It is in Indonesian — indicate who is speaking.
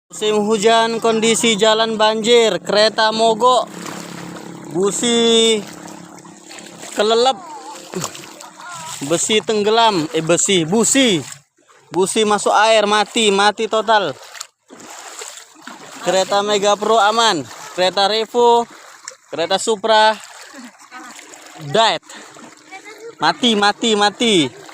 Speaker 1: Musim hujan, kondisi jalan banjir, kereta mogok, busi kelelep, busi masuk air, mati total. Kereta Mega Pro aman, kereta Revo, kereta Supra died, mati.